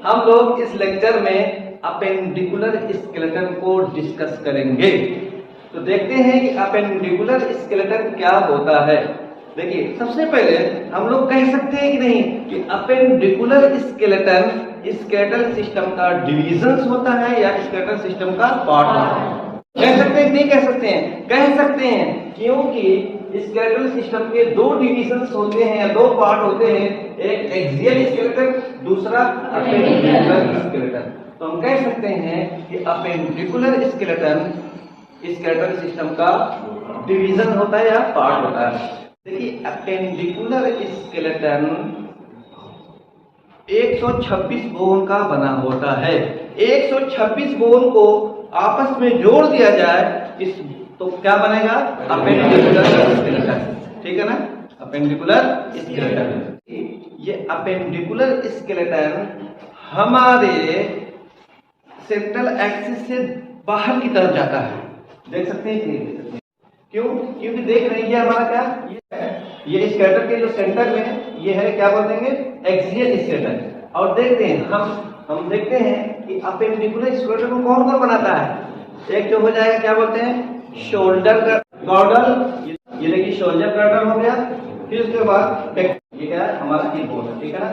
हम लोग इस लेक्चर में अपेंडिकुलर स्केलेटन को डिस्कस करेंगे। तो देखते हैं कि अपेंडिकुलर स्केलेटन क्या होता है। देखिए, सबसे पहले हम लोग कह सकते हैं कि नहीं कि अपेंडिकुलर स्केलेटन स्केलेटल सिस्टम का डिविजन होता है या स्केलेटल सिस्टम का पार्ट होता है। कह सकते हैं कि नहीं कह सकते हैं? कह सकते हैं, क्योंकि स्केलेटल सिस्टम के दो डिविजन्स होते हैं या दो पार्ट होते हैं, एक एक्सियल स्केलेटन, दूसरा अपेंडिकुलर स्केलेटन। तो हम कह सकते हैं कि अपेंडिकुलर स्केलेटन स्केलेटल सिस्टम का डिवीजन होता है या पार्ट होता है। देखिए, अपेंडिकुलर स्केलेटन 126 बोन का बना होता है। 126 बोन को आपस में जोड़ दिया जाए तो क्या बनेगा? Appendicular skeleton. ठीक है ना? Appendicular skeleton. ये अपेंडिकुलर स्केलेटन हमारे सेंट्रल एक्सिस से बाहर की तरफ जाता है। देख सकते हैं कि क्यों? क्योंकि देख रहे हैं हमारा क्या ये स्केलेटन के जो सेंटर में ये है, क्या बोल देंगे? Axial skeleton. और देखते हैं हम देखते हैं कि अपेंडिकुलर स्केलेटन को कौन कौन बनाता है। एक जो हो जाएगा, क्या बोलते हैं? शोल्डर गॉर्डल। ये देखिए, शोल्डर गॉर्डल हो गया। फिर उसके बाद ये क्या है? हमारा हिप बोन है। ठीक है ना?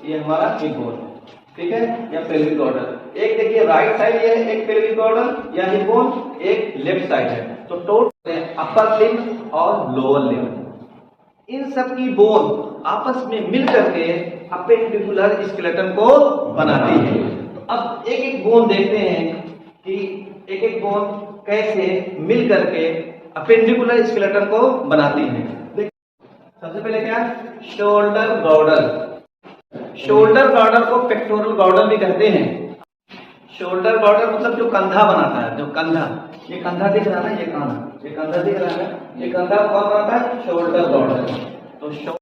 ये हमारा हिप बोन है। ठीक है? या पेल्विक गॉर्डल। एक देखिए राइट साइड ये है, एक पेल्विक गॉर्डल या हिप बोन, एक लेफ्ट साइड है। तो टोटल अपर लिम्ब और लोअर लिम्ब, इन सब की बोन आपस में मिल करके अपेंडिकुलर स्केलेटन को बनाती है। तो अब एक एक बोन देखते हैं कि एक एक बोन कैसे मिल करके अपेंडिकुलर स्केलेटन को बनाती है। सबसे पहले क्या? शोल्डर गॉर्डल। शोल्डर गॉर्डल को पेक्टोरल गॉर्डल भी कहते हैं। शोल्डर गॉर्डल मतलब जो कंधा बनाता है, जो कंधा, ये कंधा दिख रहा है ना, ये कंधा दिख रहा है, ये कंधा कौन बनाता है? शोल्डर गॉर्डल। तो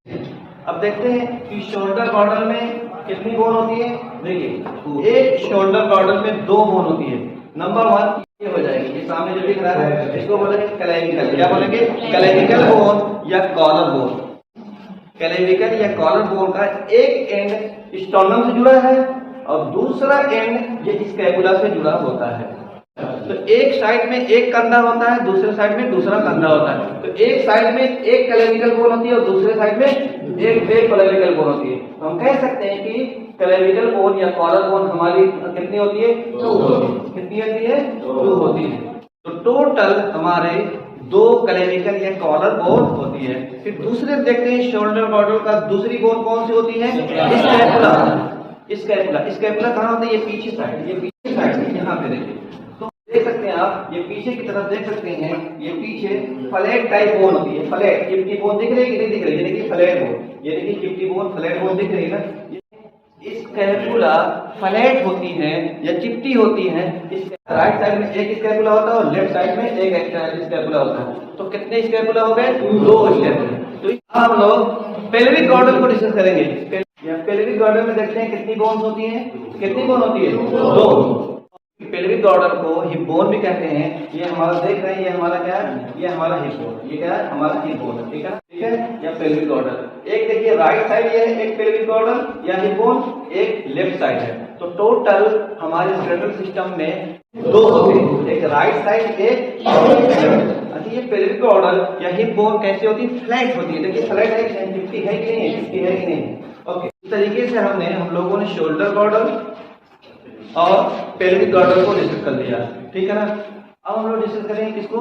अब देखते हैं कि शोल्डर गॉर्डल में कितनी बोन होती है। देखिए, एक शोल्डर गॉर्डल में दो बोन होती है। नंबर 1 ये हो जाएगी, ये सामने जो दिख रहा है इसको बोलेंगे क्लेविकल। क्या बोलेंगे? क्लेविकल बोन या कॉलर बोन। क्लेविकल या कॉलर बोन का एक एंड स्टर्नम से जुड़ा है और दूसरा एंड ये स्कैपुला से जुड़ा होता है। तो एक साइड में एक कंधा होता है, दूसरे साइड में दूसरा कंधा होता है। तो एक साइड में एक क्लेविकल बोन होती है और दूसरे साइड में एक क्लेविकल बोन होती है। तो हम कह सकते हैं कि क्लेविकल बोन या कॉलर बोन हमारी कितनी होती है? 2 होती है। कितनी होती है? 2 होती है। तो टोटल हमारे 2 क्लेविकल या कॉलर बोन होती है। फिर दूसरे देखते हैं शोल्डर गॉर्डल का दूसरी बोन कौन सी होती है? स्कैपुला। स्कैपुला स्कैपुला कहाँ होता है? ये पीछे साइड, ये पीछे साइड यहाँ पे देखिए। तो देख सकते हैं आप, ये पीछे की तरफ देख सकते हैं, ये पीछे फ्लैट टाइप बोन होती है। फ्लैट चिपटी बोन दिख रही है कि नहीं दिख रही है? ये देखिए फ्लैट बोन, ये देखिए चिपटी बोन, फ्लैट बोन दिख रही है ना। स्कैपुला फ्लैट होती है या चिपटी होती है। राइट साइड में एक स्कैपुला होता है और लेफ्ट साइड में एक स्कैपुला होता है। तो कितने स्कैपुला हो गए? 2 स्कैपुला। तो हम लोग पेल्विक गॉर्डल को डिस्कस करेंगे। पेल्विक गॉर्डल में देखते हैं कितनी बोन्स होती हैं। कितनी बोन होती है? 2। पेल्विक गॉर्डल को हिप बोन भी कहते हैं। ये हमारा देख रहे हैं, ये हमारा क्या है? ये हमारा हिप बोन। ये क्या है? हमारा हिप बोन है। ठीक है? ठीक है? या पेल्विक गॉर्डल। एक देखिए राइट साइड ये है, एक पेल्विक गॉर्डल या हिप बोन, एक लेफ्ट साइड है। तो टोटल हमारे स्केलेटल सिस्टम में 2 होते हैं, एक राइट साइड, एक अच्छा। ये पेल्विक गॉर्डल या हिप बोन कैसे होती है? फ्लैट होती है। देखिए फ्लैट है कि नहीं, चिपटी है कि नहीं, चिपटी है कि नहीं। ओके, इस तरीके से हम लोगों ने शोल्डर गॉर्डल और पेल्विक गॉर्डल को डिस्कस कर लिया। ठीक है ना? अब हम लोग डिस्कस करेंगे किसको?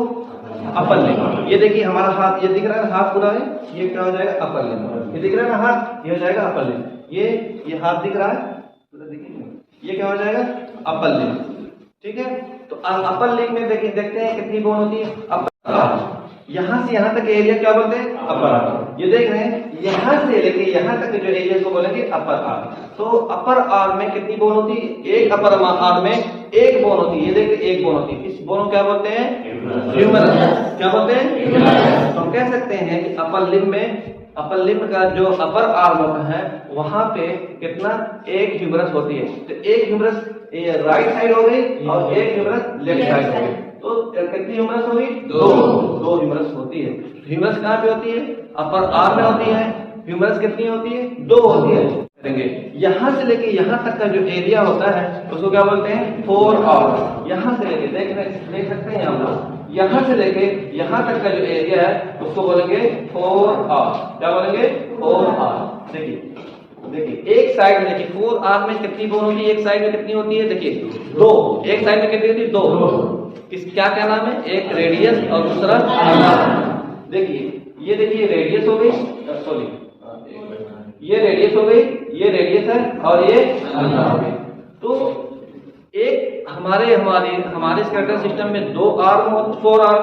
Upper limb. ये देखिए हमारा हाथ, ये दिख रहा है हाथ पूरा है, ये क्या हो जाएगा? Upper limb. ये दिख रहा है ना हाथ, ये हो जाएगा अपर लिम्ब। ये हाथ दिख रहा है पूरा, देखिए ये क्या हो जाएगा? Upper limb. ठीक है? तो अपर लिम्ब में देखते हैं कितनी बोन होती है? Upper arm. यहाँ से यहाँ तक एरिया क्या बोलते हैं? Upper arm. ये देख रहे हैं, यहाँ से लेके यहाँ तक जो एरिया को बोलेंगे अपर आर्म। तो अपर आर्म में कितनी बोन होती है? एक अपर आर्म में एक बोन होती है। ये देखिए एक बोन होती है। इस बोन को क्या बोलते हैं? ह्यूमरस। क्या बोलते हैं? तो हम कह सकते हैं कि अपर लिम्ब में, अपर लिम्ब का जो अपर आर्म होता है वहां पे कितना? एक ह्यूमरस होती है। तो एक ह्यूमरस राइट साइड हो गई और एक ह्यूमरस लेफ्ट साइड हो गई। तो कितनी ह्यूमरस होगी? 2 ह्यूमरस होती है। ह्यूमरस कहाँ पे होती है? अपर आर्म में होती है। ह्यूमरस कितनी होती है? 2 होती है। करेंगे। यहाँ से लेके यहाँ तक का जो एरिया होता है उसको क्या बोलते हैं 4R। यहाँ से लेके देख सकते हैं हम लोग, यहाँ से लेके यहाँ तक का जो एरिया है उसको बोलेंगे 4R। क्या बोलेंगे 4R। देखिए एक साइड में देखिए 4R में कितनी बोन होती है, एक साइड में कितनी होती है, देखिए 2। एक साइड में कितनी होती है 2। किस क्या नाम है, एक रेडियस और दूसरा अल्ना। देखिए रेडियस हो गई, सॉरी ये रेडियस हो गई, ये रेडियस है और ये अल्ना हो गई। तो एक हमारे स्केलेटल सिस्टम में 4 आर्म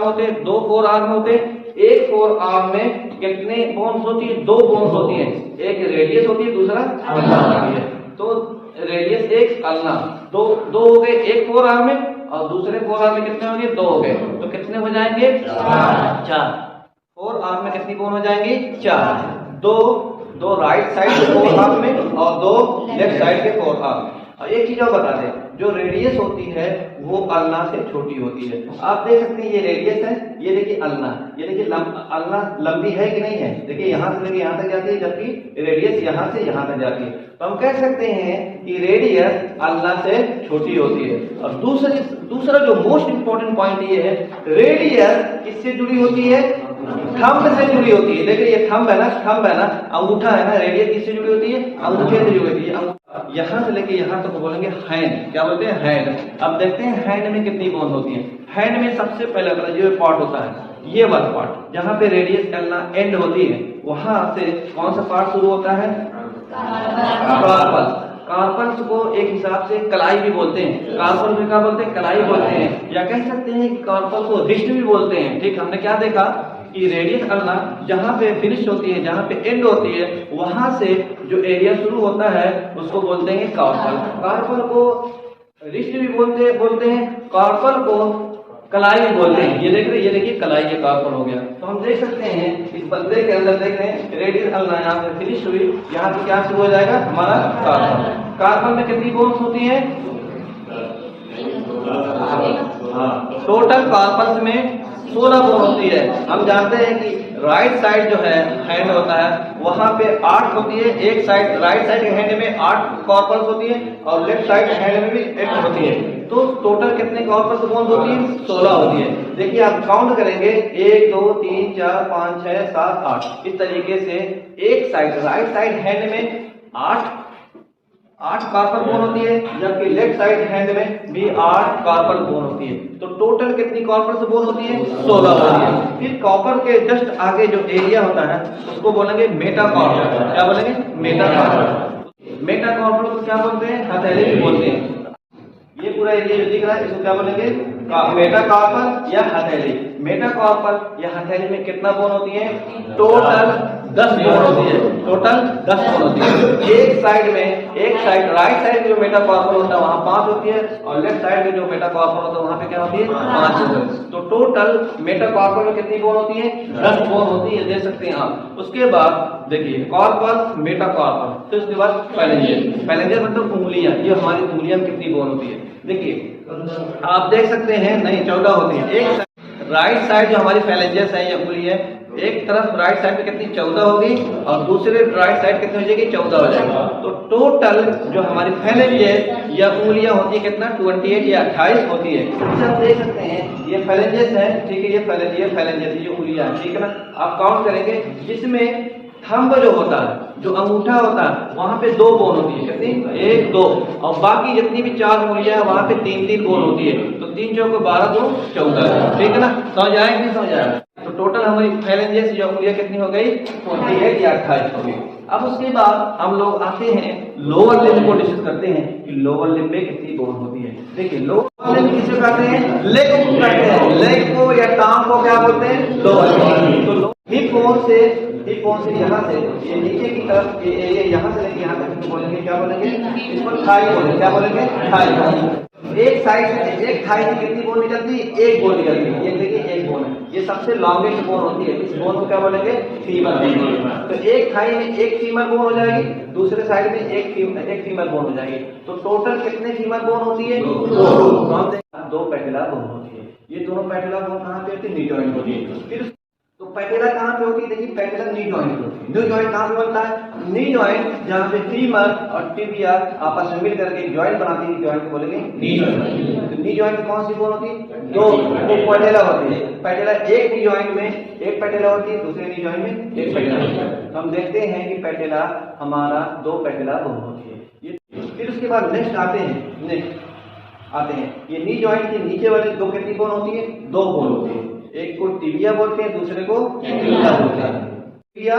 होते हैं, 2 4 आर्म होते हैं। एक 4 आर्म में कितने बोन्स होती है, 2 बोन्स होती है, एक रेडियस होती है दूसरा अल्ना होती है। तो रेडियस एक अल्ना, दो हो गए एक 4 आर्म में, और दूसरे 4 आर्म में कितने होंगे 2 हो गए। तो कितने हो जाएंगे 4। 4 आर्म में कितनी बोन हो जाएंगी 4। दो राइट साइड के 4 आर्म में और 2 लेफ्ट साइड के 4 आर्म। और एक चीज और बता दें, जो रेडियस होती है वो अल्ना से छोटी होती है। आप देख सकते हैं ये रेडियस है, ये देखिए अल्ना, ये देखिए अल्ना लंबी है कि नहीं है, देखिए यहाँ से लेके यहाँ तक जाती है, जबकि रेडियस यहाँ से यहाँ तक जाती है। तो हम कह सकते हैं कि रेडियस अल्ना से छोटी होती है। और दूसरा जो मोस्ट इंपॉर्टेंट पॉइंट ये है, रेडियस किससे जुड़ी होती है, थंब से जुड़ी होती है। देखिए ये थंब है ना, अंगूठा है ना, रेडियस किससे जुड़ी होती है, अंगूठे से जुड़ी होती है। यहाँ से लेके यहाँ तक बोलेंगे हैंड। क्या बोलते हैं हैंड। अब देखते हैं हैंड में कितनी बोन होती है। हैंड में सबसे पहले जो पार्ट होता है, ये वाला पार्ट जहाँ पे रेडियस अल्ना एंड होती है, वहां से कौन सा पार्ट शुरू होता है, कार्पल। कार्पल्स को एक हिसाब से कलाई भी बोलते हैं, कार्पल में क्या बोलते हैं, कलाई बोलते हैं, या कह सकते हैं कि कार्पल को रिस्ट भी बोलते हैं। ठीक, हमने क्या देखा कि रेडियस अल्ना जहाँ पे फिनिश होती है, जहाँ पे एंड होती है, वहां से जो एरिया शुरू होता है उसको बोलते हैं कार्पल। कार्पल को रिस्ट भी बोलते हैं, कार्पल को कलाई भी बोलते हैं। ये देखिए कलाई, ये कार्पल हो गया। तो हम देख सकते हैं इस बंदे के अंदर देख रहे हैं रेडियस अल्ना यहाँ पे फिनिश हुई, यहाँ पे क्या शुरू हो जाएगा हमारा कार्पल। कार्पल में कितनी बोन्स होती है, टोटल कार्पल्स में 16 बोन होती है। हम जानते हैं कि राइट साइड जो है हैंड होता है वहां पे 8 होती है, एक साइड राइट साइड के हैंड में 8 कार्पल्स होती है और लेफ्ट साइड हैंड में भी 8 होती है। तो टोटल कितने कार्पल्स बोन्स होती है, 16 होती है। देखिए आप काउंट करेंगे 1 2 3 4 5 6 7 8, इस तरीके से एक साइड राइट साइड हैंड में 8 कार्पल बोन होती है, जबकि लेफ्ट साइड हैंड में भी 8 कार्पल बोन होती है। तो टोटल कितनी कार्पल बोन होती है, 16 होती है। फिर कॉपर के जस्ट आगे जो एरिया होता है उसको बोलेंगे मेटाकार्पल। क्या बोलेंगे, मेटाकार्पल। मेटाकार्पल को क्या बोलते हैं, हथेली भी बोलते हैं। ये पूरा एरिया जो दिख रहा है इसको क्या बोलेंगे, मेटाकार्पल या हथेली। मेटाकार्पल या हथेली में कितना बोन होती है, टोटल 10 बोन होती है, टोटल 10 बोन होती है। एक साइड राइट साइड में जो मेटाकार्पल होता है वहां 5 होती है, और लेफ्ट साइड में जो मेटाकार्पल होता है वहां पे क्या होती है 5 होती है। तो टोटल मेटाकार्पल में कितनी बोन होती है, 10 बोन होती है, देख सकते हैं आप। उसके बाद देखिए कार्पल, मेटाकार्पल, तो उसके बाद पैलेंजेस मतलब उंगलियां, ये हमारी उंगलियां में कितनी बोन होती है। देखिए आप देख सकते हैं, नहीं 14 होती है। एक राइट साइड जो हमारी फैलेंजेस है या उंगली है, एक तरफ राइट साइड में कितनी 14 होगी और दूसरे राइट साइड कितनी हो जाएगी, 14 हो जाएगी। तो टोटल जो हमारी फैलेंजेस या उंगलियां होती है कितना 28 या 28 होती है। इसे आप देख सकते हैं ये फैलेंजेस है, ठीक है, ये फैलेंजेस ये उंगलियां, ठीक है ना। आप काउंट करेंगे, जिसमें थंब जो होता है, जो अंगूठा होता है, वहां पे 2 बोन होती है, कितनी 1 2, और बाकी जितनी भी 4 उंगलियां हैं वहां पे 3 बोन होती है। तो 3 चौक 12 2 14, ठीक है ना। समझ आएगा नहीं समझ आएगा। तो टोटल हमारी फैलेंजेस या उंगलियां कितनी हो गई, 28 या 28 हो गई। अब उसके बाद हम लोग आते हैं लोअर लिम्ब को डिस्कस करते हैं कि लोअर लिम्ब में कितनी बोन होती है। देखिए लोअर लिम्ब किसे कहते हैं, लेग को कहते हैं, लेग को या टांग को क्या बोलते हैं, लोअर लिम्ब। तो हिप बोन से यहाँ से ये नीचे की तरफ ये एरिया यहाँ से लेके यहाँ तक बोलेंगे, क्या बोलेंगे, इसको थाई बोलेंगे। क्या बोलेंगे, थाई। एक साइड से एक थाई से कितनी बोन निकलती है, एक बोन निकलती है। ये देखिए एक बोन है, ये सबसे लॉन्गेस्ट बोन होती है। इस बोन को क्या बोलेंगे, फीमर बोन। तो एक थाई में एक फीमर बोन हो जाएगी, दूसरे साइड में एक फीमर बोन हो जाएगी। तो टोटल कितने फीमर बोन होती है, 2 पैटेला बोन होती है। ये दोनों पैटेला बोन कहाँ पे होती है, नी जॉइंट होती है। फिर तो पैटेला कहाँ पे होती है? देखिए पैटेला नी जॉइंट होती है। न्यू जॉइंट कहाँ पे बनता है? नी जॉइंट, जहाँ पे फीमर और टिबिया आपस में मिल करके जॉइंट बनाती है, जॉइंट को बोलेंगे नी जॉइंट। तो नी जॉइंट कौन सी बोन होती है? दो पैटेला होती है। पैटेला एक नी जॉइंट में एक पैटेला होती है, दूसरे नी जॉइंट में एक पैटेला होती है। हम देखते हैं कि पैटेला हमारा दो पैटेला बोन होती है। ये फिर उसके बाद नेक्स्ट आते हैं ये नी जॉइंट के नीचे वाले दो कितनी बोन होती है? दो बोन होती है। एक को टिबिया बोलते हैं, दूसरे को फिबुला बोलते हैं। टिबिया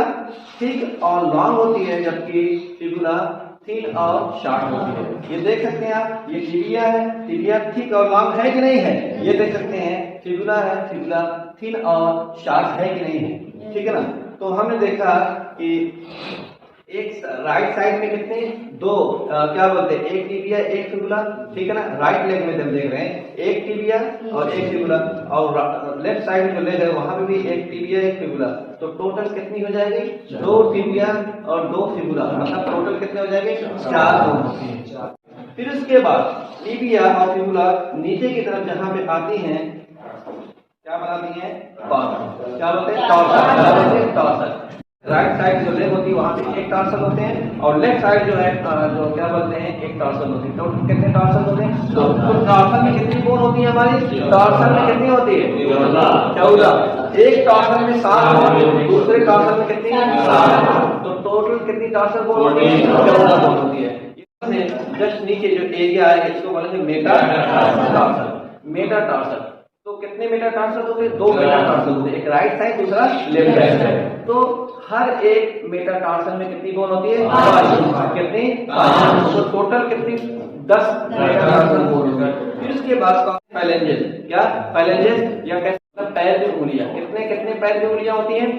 थिक और लॉन्ग होती है, जबकि फिबुला थिन और शॉर्ट होती है। ये देख सकते हैं आप, ये टिबिया है, टिबिया थिक और लॉन्ग है कि नहीं है? ये देख सकते हैं। फिबुला है, फिबुला थिन और शॉर्ट है कि नहीं है? ठीक है ना। तो हमने देखा कि एक राइट साइड में कितने दो क्या बोलते हैं, एक टिबिया एक फिबुला, ठीक है ना। राइट लेग में हम देख रहे हैं एक टिबिया और एक फिबुला, और लेफ्ट साइड में जो लेग है वहां पे भी एक टिबिया एक फिबुला। तो टोटल कितनी हो जाएगी? दो टिबिया और दो फिबुला, मतलब टोटल कितने हो जाएंगे? चार बोन होती है। फिर उसके बाद टिबिया और फिबुला नीचे की तरफ जहां पे आती हैं क्या बनाती है? क्या बोलते हैं? टॉर्सल। राइट साइड जो लेग होती है वहां पे एक टॉर्सल होते हैं, और लेफ्ट साइड जो है जो क्या बोलते हैं, एक टॉर्सल होती है। तो कितने टॉर्सल होते हैं? तो टॉर्सल में कितनी बोन होती है हमारी? टॉर्सल में कितनी होती है? 14। एक टॉर्सल में 7 बोन, दूसरे टॉर्सल में कितनी? 7। तो टोटल कितनी टॉर्सल बोन होती है? 14 बोन होती है। जस्ट नीचे जो एरिया है इसको बोलेंगे मेटाटार्सल। मेटाटार्सल तो कितने मेटाटार्सल होते हैं? 2 मेटाटार्सल होते हैं, एक राइट साइड दूसरा लेफ्ट साइड। तो हर एक मेटाटार्सल में कितनी बोन होती है? 5। कितनी? 5। तो टोटल कितनी? 10 मेटाटार्सल बोन होती है। फिर उसके बाद फाइलेंजेस, क्या फाइलेंजेस या कैसे पैर की उंगलियां, कितने कितने पैर की उंगलियां होती हैं?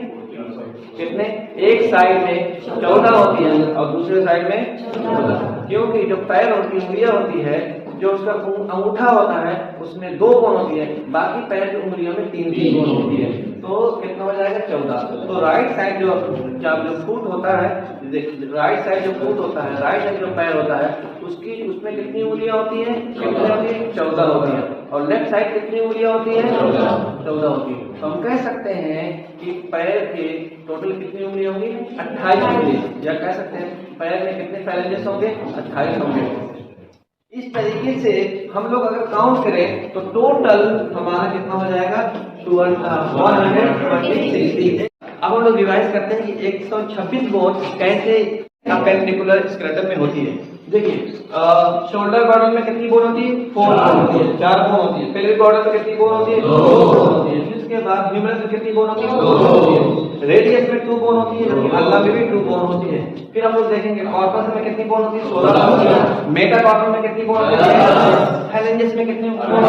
कितने? एक साइड में 14 होती है और दूसरे साइड में 14, क्योंकि जो पैर की उंगलियां होती है, जो उसका अंगूठा होता है उसमें 2 बोन होती है, बाकी पैर की उंगलियों में 3 बोन होती है। तो कितना हो जाएगा? 14। तो राइट साइड जो फुट होता है, राइट साइड जो फुट होता है, राइट साइड जो पैर होता है उसमें कितनी उंगलियां होती हैं? कितनी होती है? 14 होती है। और लेफ्ट साइड कितनी उंगलियां होती हैं? 14 होती है। तो हम कह सकते हैं कि पैर के टोटल कितनी उंगलियां होंगी? 28 उंगली, या कह सकते हैं पैर में कितने फाइलेंजेस होंगे? 28 होंगे। इस तरीके से हम लोग अगर काउंट करें तो टोटल हमारा कितना हो जाएगा? 126। अब हम लोग रिवाइज करते हैं कि 126 बोन कैसे अपेंडिकुलर स्केलेटन में होती है। देखिए शोल्डर बॉर्डर में कितनी बोन होती है? 4 बोन होती है, 4 बोन होती है। पेल्विक बॉर्डर में कितनी बोन होती है? 2 बोन होती है। इसके बाद ह्यूमरस में कितनी बोन होती है? 2 होती है। रेडियस में 2 बोन होती है, जबकि अल्ला में भी 2 बोन होती है। फिर हम लोग देखेंगे कॉर्पस में कितनी बोन होती है? 16 बोन होती है। मेटाकार्पस में कितनी बोन होती है? फाइलेंजेस में कितनी बोन होती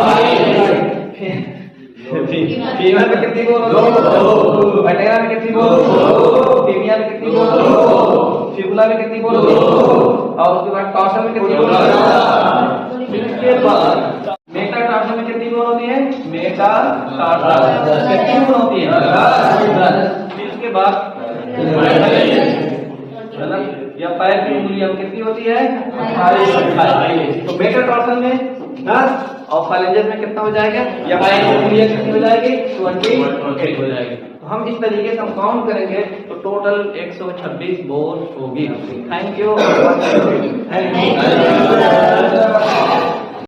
है? फीमर में कितनी बोन होती है? पैटेला में कितनी बोन होती है? टिबिया में कितनी बोन होती है? फिबुला में कितनी बोन होती है? और उसके बाद टॉर्सल में कितनी बोन होती है? फिर उसके बाद मेटाटार्सल में कितनी बोन होती है? मेटाटार्सल कितनी बोन होती है? फिर उसके बाद या पैर की उंगलियां कितनी होती है? 28। तो मेटाटार्सल में 10 और फाइलेंजेस में कितना हो जाएगा? या पैर की उंगलियां कितनी हो जाएगी? 28 हो जाएगी। तो हम इस तरीके से हम काउंट करेंगे तो टोटल 126 बोन होगी। Thank you.